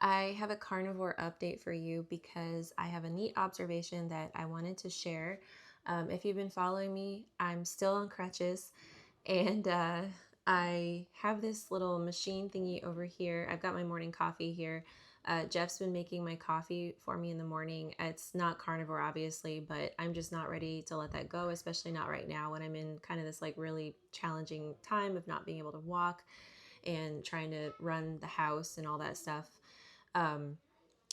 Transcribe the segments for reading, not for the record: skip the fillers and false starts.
I have a carnivore update for you because I have a neat observation that I wanted to share. If you've been following me, I'm still on crutches, and I have this little machine thingy over here. I've got my morning coffee here. Jeff's been making my coffee for me in the morning. It's not carnivore, obviously, but I'm just not ready to let that go, especially not right now when I'm in kind of this like really challenging time of not being able to walk and trying to run the house and all that stuff. Um,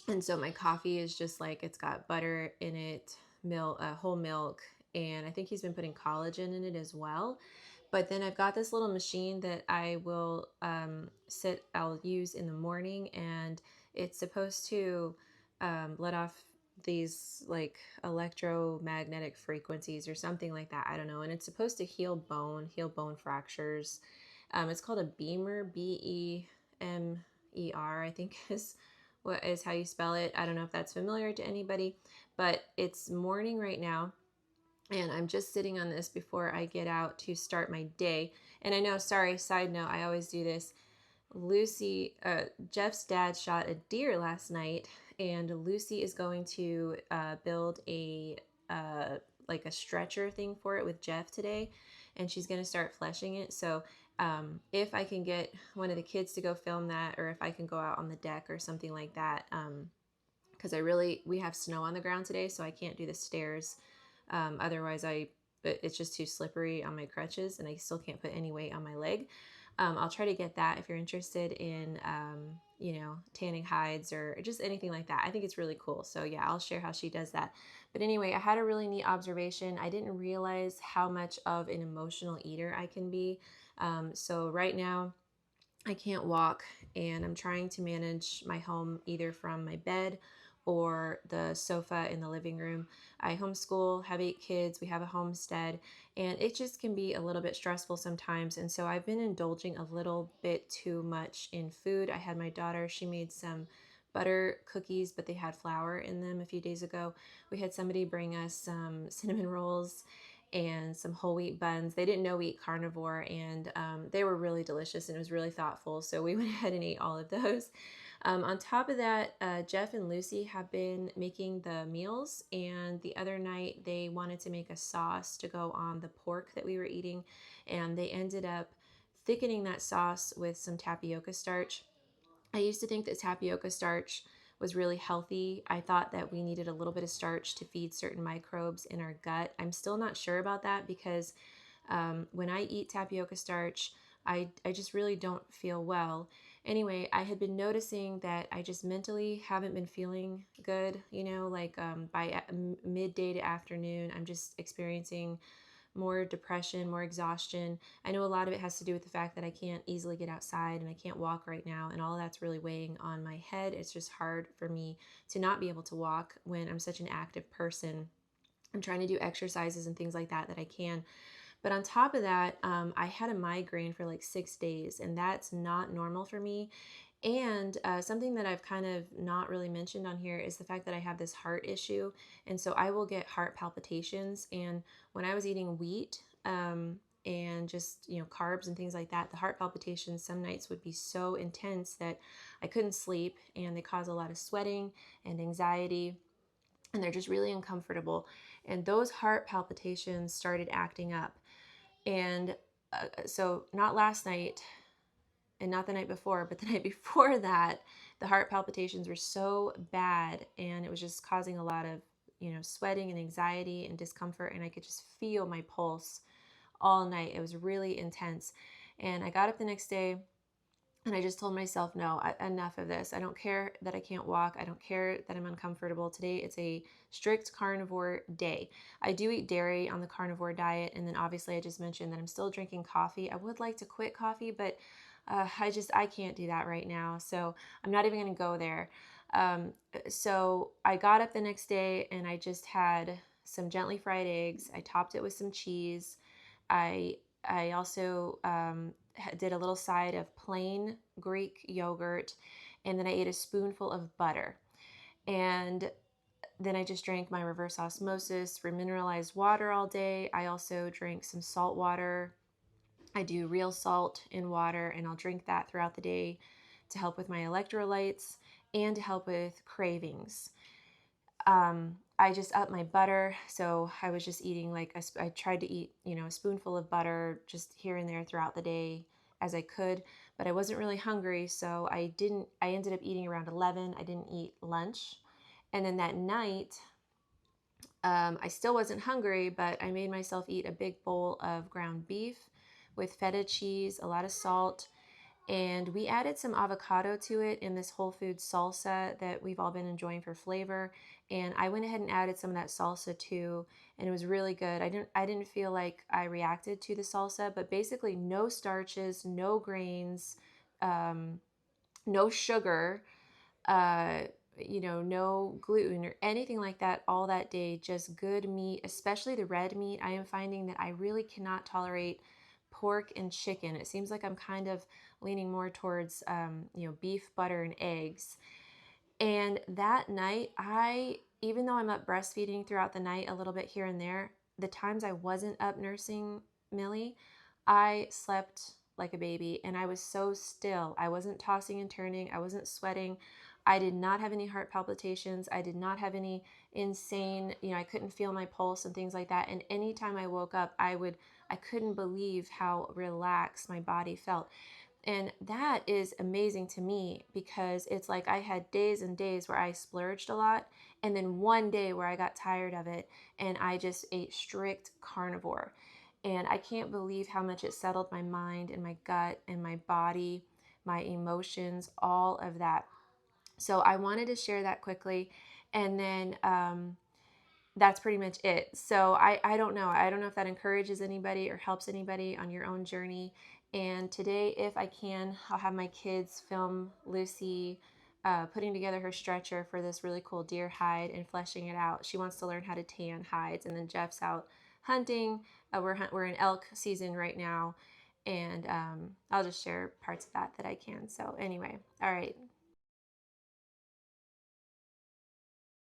and so my coffee is just like it's got butter in it, milk, whole milk, and I think he's been putting collagen in it as well. But then I've got this little machine that I will I'll use in the morning, and it's supposed to let off these like electromagnetic frequencies or something like that. I don't know. And it's supposed to heal bone fractures. It's called a Beamer, Bemer, I think is what is how you spell it. I don't know if that's familiar to anybody, but it's morning right now, and I'm just sitting on this before I get out to start my day. And I know, sorry, side note, I always do this. Jeff's dad shot a deer last night, and Lucy is going to build uh, like a stretcher thing for it with Jeff today, and she's going to start fleshing it. So if I can get one of the kids to go film that, or if I can go out on the deck or something like that, because we have snow on the ground today, so I can't do the stairs. Otherwise, it's just too slippery on my crutches, and I still can't put any weight on my leg. I'll try to get that if you're interested in, tanning hides or just anything like that. I think it's really cool. So yeah, I'll share how she does that. But anyway, I had a really neat observation. I didn't realize how much of an emotional eater I can be. So right now, I can't walk, and I'm trying to manage my home either from my bed or the sofa in the living room. I homeschool, have 8 kids, we have a homestead, and it just can be a little bit stressful sometimes. And so I've been indulging a little bit too much in food. I had my daughter, she made some butter cookies, but they had flour in them a few days ago. We had somebody bring us some cinnamon rolls and some whole wheat buns. They didn't know we eat carnivore, and they were really delicious, and it was really thoughtful. So we went ahead and ate all of those. On top of that, Jeff and Lucy have been making the meals, and the other night they wanted to make a sauce to go on the pork that we were eating, and they ended up thickening that sauce with some tapioca starch. I used to think that tapioca starch was really healthy. I thought that we needed a little bit of starch to feed certain microbes in our gut. I'm still not sure about that because when I eat tapioca starch, I just really don't feel well. Anyway, I had been noticing that I just mentally haven't been feeling good, like by midday to afternoon, I'm just experiencing more depression, more exhaustion. I know a lot of it has to do with the fact that I can't easily get outside and I can't walk right now, and all that's really weighing on my head. It's just hard for me to not be able to walk when I'm such an active person. I'm trying to do exercises and things like that I can. But on top of that, I had a migraine for like 6 days, and that's not normal for me. And something that I've kind of not really mentioned on here is the fact that I have this heart issue. And so I will get heart palpitations. And when I was eating wheat and just, carbs and things like that, the heart palpitations some nights would be so intense that I couldn't sleep, and they cause a lot of sweating and anxiety, and they're just really uncomfortable. And those heart palpitations started acting up. And so, not last night and not the night before, but the night before that, the heart palpitations were so bad, and it was just causing a lot of, sweating and anxiety and discomfort. And I could just feel my pulse all night. It was really intense. And I got up the next day, and I just told myself, no, enough of this. I don't care that I can't walk. I don't care that I'm uncomfortable. Today, it's a strict carnivore day. I do eat dairy on the carnivore diet. And then obviously I just mentioned that I'm still drinking coffee. I would like to quit coffee, but I can't do that right now. So I'm not even going to go there. So I got up the next day, and I just had some gently fried eggs. I topped it with some cheese. I also did a little side of plain Greek yogurt, and then I ate a spoonful of butter. And then I just drank my reverse osmosis remineralized water all day. I also drank some salt water. I do real salt in water, and I'll drink that throughout the day to help with my electrolytes. and to help with cravings. I just upped my butter, so I was just eating like I tried to eat, a spoonful of butter just here and there throughout the day as I could, but I wasn't really hungry, so I ended up eating around 11. I didn't eat lunch. And then that night, I still wasn't hungry, but I made myself eat a big bowl of ground beef with feta cheese, a lot of salt, and we added some avocado to it in this whole food salsa that we've all been enjoying for flavor. And I went ahead and added some of that salsa too, and it was really good. I didn't feel like I reacted to the salsa, but basically no starches, no grains, um, no sugar, uh, no gluten or anything like that all that day. Just good meat, especially the red meat. I am finding that I really cannot tolerate pork and chicken. It seems like I'm kind of leaning more towards, beef, butter, and eggs. And that night, even though I'm up breastfeeding throughout the night a little bit here and there, the times I wasn't up nursing Millie, I slept like a baby and I was so still. I wasn't tossing and turning, I wasn't sweating. I did not have any heart palpitations. I did not have any insane, I couldn't feel my pulse and things like that. And anytime I woke up, I couldn't believe how relaxed my body felt. And that is amazing to me because it's like I had days and days where I splurged a lot, and then one day where I got tired of it and I just ate strict carnivore. And I can't believe how much it settled my mind and my gut and my body, my emotions, all of that. So I wanted to share that quickly. And then that's pretty much it. So I don't know. I don't know if that encourages anybody or helps anybody on your own journey. And today, if I can, I'll have my kids film Lucy putting together her stretcher for this really cool deer hide and fleshing it out. She wants to learn how to tan hides. And then Jeff's out hunting. We're in elk season right now. And I'll just share parts of that I can. So anyway, all right.